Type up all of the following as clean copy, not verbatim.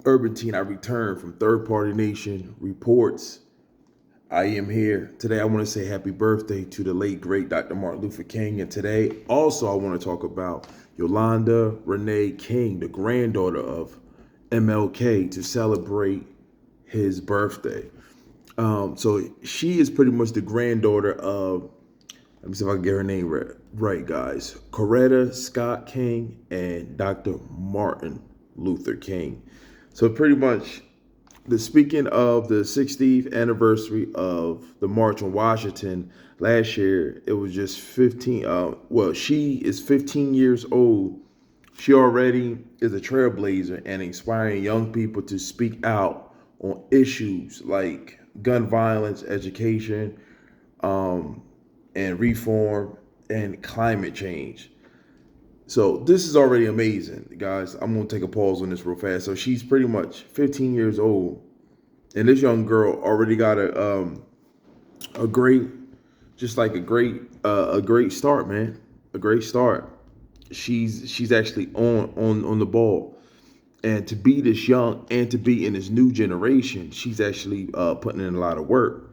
Urban Teen, I return from Third Party Nation Reports. I am here. Today I want to say happy birthday to the late, great Dr. Martin Luther King. And today also I want to talk about Yolanda Renee King, the granddaughter of MLK, to celebrate his birthday. So she is pretty much the granddaughter of, let me see if I can get her name right, guys. Coretta Scott King and Dr. Martin Luther King. So pretty much, speaking of the 60th anniversary of the March on Washington last year, it was just 15. She is 15 years old. She already is a trailblazer and inspiring young people to speak out on issues like gun violence, education, and reform and climate change. So this is already amazing, guys. I'm gonna take a pause on this real fast. So she's pretty much 15 years old, and this young girl already got a great, just like a great start, man. A great start. She's actually on the ball, and to be this young and to be in this new generation, she's actually putting in a lot of work.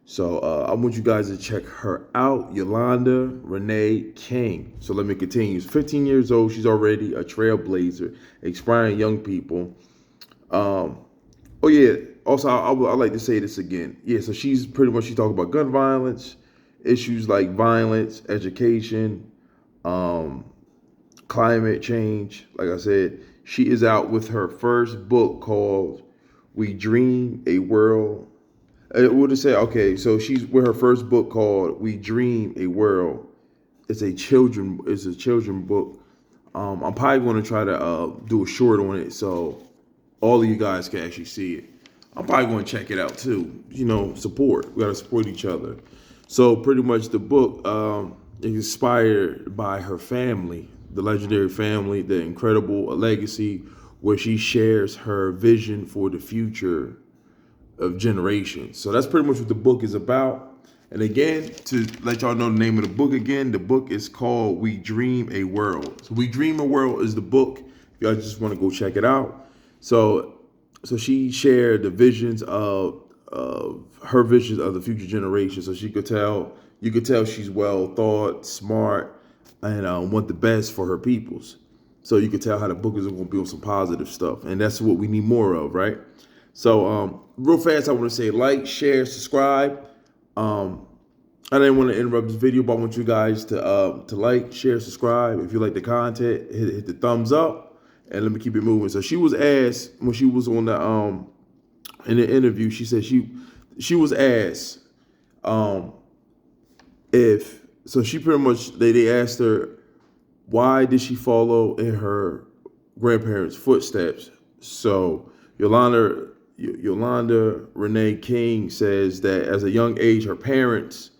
So I want you guys to check her out, Yolanda Renee King. So let me continue. She's 15 years old. She's already a trailblazer, inspiring young people. Oh yeah. Also, I like to say this again. Yeah. So she's pretty much, she talks about gun violence, issues like violence, education, climate change. Like I said, she is out with her first book called "We Dream a World." What did it say? Okay, so she's with her first book called "We Dream a World." It's a children book. I'm probably going to try to do a short on it so all of you guys can actually see it. I'm probably going to check it out too. Support. We got to support each other. So pretty much the book is inspired by her family, the legendary family, the incredible legacy, where she shares her vision for the future of generations. So that's pretty much what the book is about. And again, to let y'all know the name of the book again, the book is called "We Dream a World." So "We Dream a World" is the book. If y'all just want to go check it out. So she shared the visions of her visions of the future generation. So you could tell she's well thought, smart, and want the best for her peoples. So you could tell how the book is going to be on some positive stuff, and that's what we need more of, right? So real fast, I want to say like, share, subscribe. I didn't want to interrupt this video, but I want you guys to like, share, subscribe. If you like the content, hit the thumbs up, and let me keep it moving. So she was asked when she was on the in the interview, she said she was asked if so she pretty much they asked her why did she follow in her grandparents' footsteps. So Yolanda Renee King says that as a young age, her parents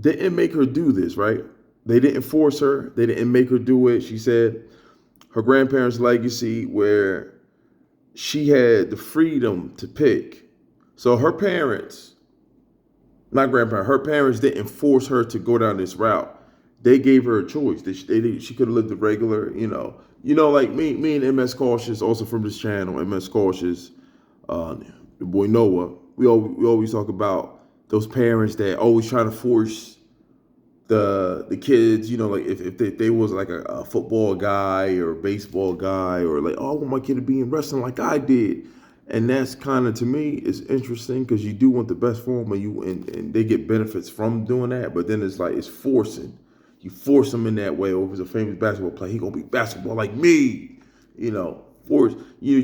didn't make her do this, right? They didn't force her. They didn't make her do it. She said her grandparents' legacy, where she had the freedom to pick. So her parents, not grandparents, her parents didn't force her to go down this route. They gave her a choice. She could have lived a regular, like me and MS Cautious, also from this channel, MS Cautious, the boy Noah. We always talk about those parents that always try to force the kids, like if they was like a football guy or a baseball guy, or like, oh, I want my kid to be in wrestling like I did. And that's kind of, to me, is interesting because you do want the best for them, and they get benefits from doing that. But then it's like it's forcing. You force them in that way. Or if it's a famous basketball player, he gonna be basketball like me. Force you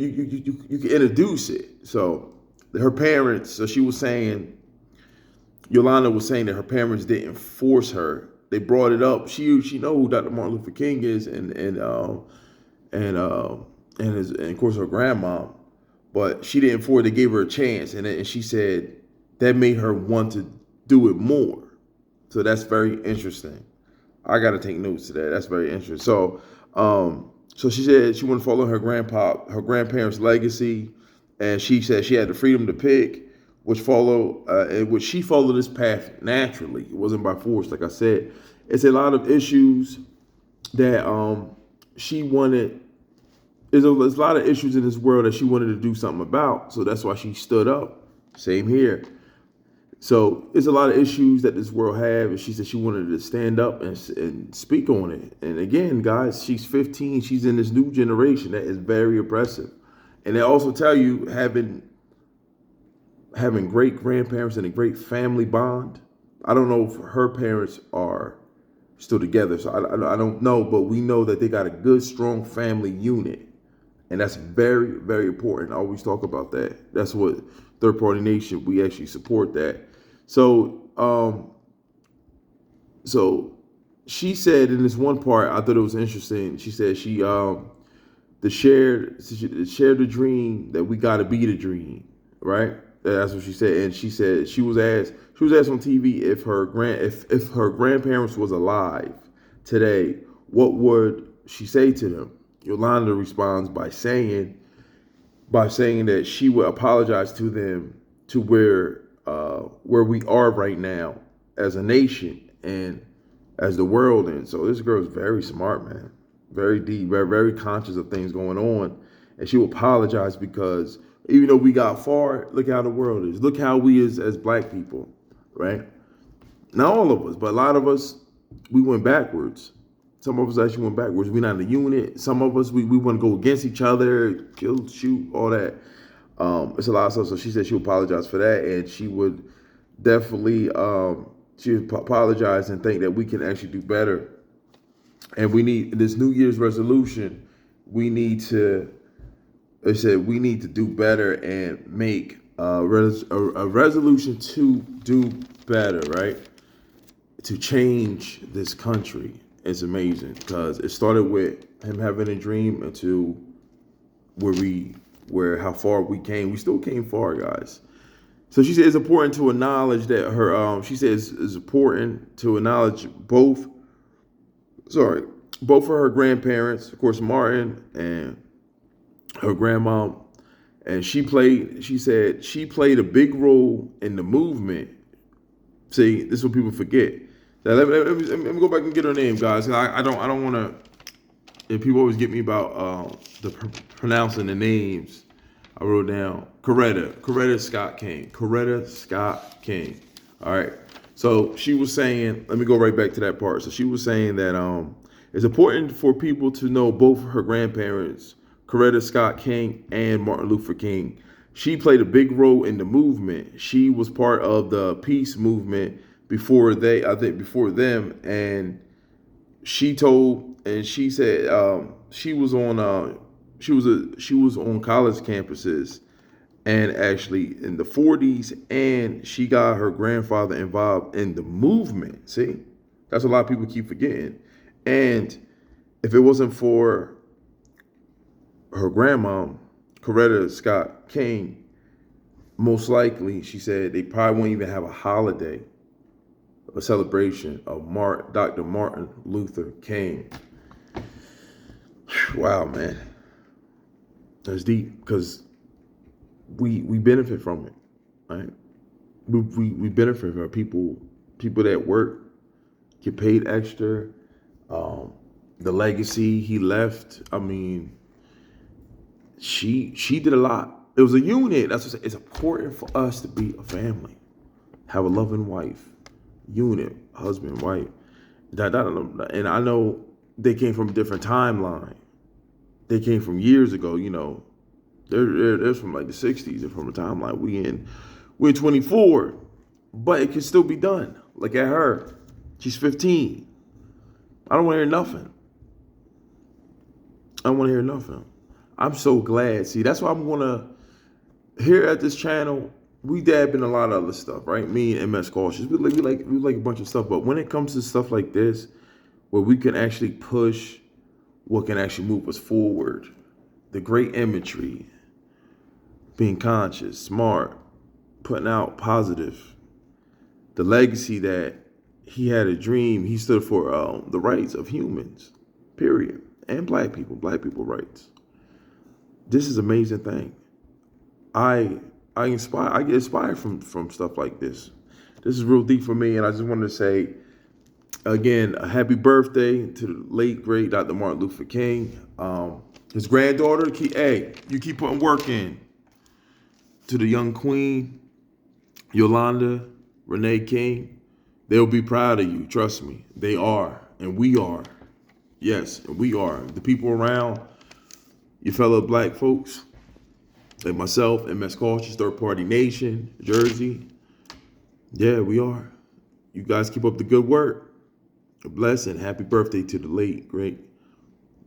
can introduce it. So her parents. So she was saying, Yolanda was saying that her parents didn't force her. They brought it up. She know who Dr. Martin Luther King is, and of course her grandma. But she didn't force. They gave her a chance, and she said that made her want to do it more. So that's very interesting. I got to take notes of that. That's very interesting. So she said she wanted to follow her grandparents' legacy, and she said she had the freedom to pick, which she followed this path naturally. It wasn't by force, like I said. It's a lot of issues that she wanted there's a lot of issues in this world that she wanted to do something about. So that's why she stood up. Same here. So there's a lot of issues that this world have, and she said she wanted to stand up and speak on it. And again, guys, she's 15. She's in this new generation that is very oppressive. And they also tell you having great grandparents and a great family bond. I don't know if her parents are still together, so I don't know, but we know that they got a good, strong family unit. And that's very, very important. I always talk about that. That's what Third Party Nation, we actually support that. So she said in this one part, I thought it was interesting. She said she shared the dream that we got to be the dream, right? That's what she said. And she said she was asked on TV if her grandparents was alive today, what would she say to them? Yolanda responds by saying that she would apologize to them to where we are right now as a nation and as the world. And so this girl is very smart, man, very deep, very, very conscious of things going on. And she will apologize because even though we got far, look how the world is. Look how we as black people, right? Not all of us, but a lot of us, we went backwards. Some of us actually went backwards. We're not in a unit. Some of us, we want to go against each other, kill, shoot, all that. It's a lot of stuff. So she said she would apologize for that, and she would definitely she would apologize and think that we can actually do better. And we need this New Year's resolution. We need to, they said, we need to do better and make a resolution to do better, right? To change this country. It's amazing because it started with him having a dream into how far we came. We still came far, guys. So she said it's important to acknowledge that she says it's important to acknowledge both of her grandparents, of course, Martin and her grandma. And she said she played a big role in the movement. See, this is what people forget. Now, let me go back and get her name, guys. I don't want to. And people always get me about pronouncing the names. I wrote down Coretta Scott King. Coretta Scott King. All right. So she was saying, let me go right back to that part. So she was saying that it's important for people to know both her grandparents, Coretta Scott King and Martin Luther King. She played a big role in the movement. She was part of the peace movement before them. And she said she was on college campuses and actually in the 40s, and she got her grandfather involved in the movement. See, that's a lot of people keep forgetting. And if it wasn't for her grandma, Coretta Scott King, most likely, she said, they probably won't even have a holiday, a celebration of Dr. Martin Luther King. Wow, man. That's deep because we benefit from it, right? We benefit from it. People that work get paid extra. The legacy he left, I mean, she did a lot. It was a unit. That's what it's important for us to be a family, have a loving wife, unit, husband, wife. And I know they came from a different timeline. They came from years ago, you know. They're from like the 60s. They're from a timeline. We're 24, but it can still be done. Look at her. She's 15. I don't want to hear nothing. I'm so glad. See, that's why I'm gonna here at this channel. We dab in a lot of other stuff, right? Me and MS Cautious. We like a bunch of stuff, but when it comes to stuff like this, where we can actually push what can actually move us forward, the great imagery, being conscious, smart, putting out positive, the legacy that he had a dream. He stood for the rights of humans, period, and black people rights. This is an amazing thing. I get inspired from stuff like this. This is real deep for me, and I just wanted to say again, a happy birthday to the late great Dr. Martin Luther King. His granddaughter, hey, you keep putting work in. To the young queen, Yolanda Renee King, they'll be proud of you. Trust me. They are. And we are. Yes, we are. The people around, your fellow black folks, like myself, MLk Culture, Third Party Nation, Jersey. Yeah, we are. You guys keep up the good work. A blessing. Happy birthday to the late, great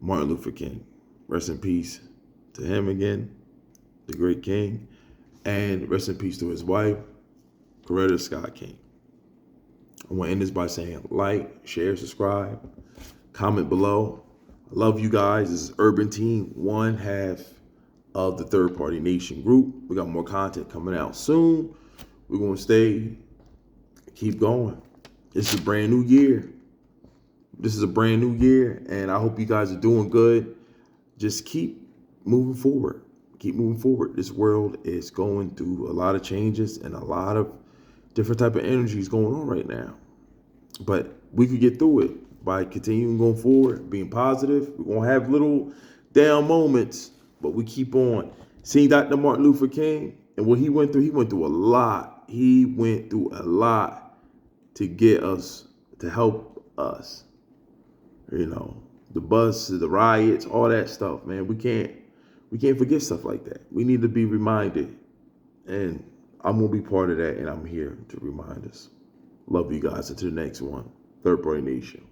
Martin Luther King. Rest in peace to him again, the great king. And rest in peace to his wife, Coretta Scott King. I want to end this by saying like, share, subscribe, comment below. I love you guys. This is Urban Team, one half of the Third Party Nation group. We got more content coming out soon. We're going to keep going. This is a brand new year. And I hope you guys are doing good. Just keep moving forward. Keep moving forward. This world is going through a lot of changes and a lot of different type of energies going on right now. But we could get through it by continuing going forward, being positive. We're going to have little down moments, but we keep on. Seeing Dr. Martin Luther King and what he went through a lot. He went through a lot to get us, to help us. You know, the bus, the riots, all that stuff, man. We can't forget stuff like that. We need to be reminded. And I'm going to be part of that, and I'm here to remind us. Love you guys. Until the next one. Third Party Nation.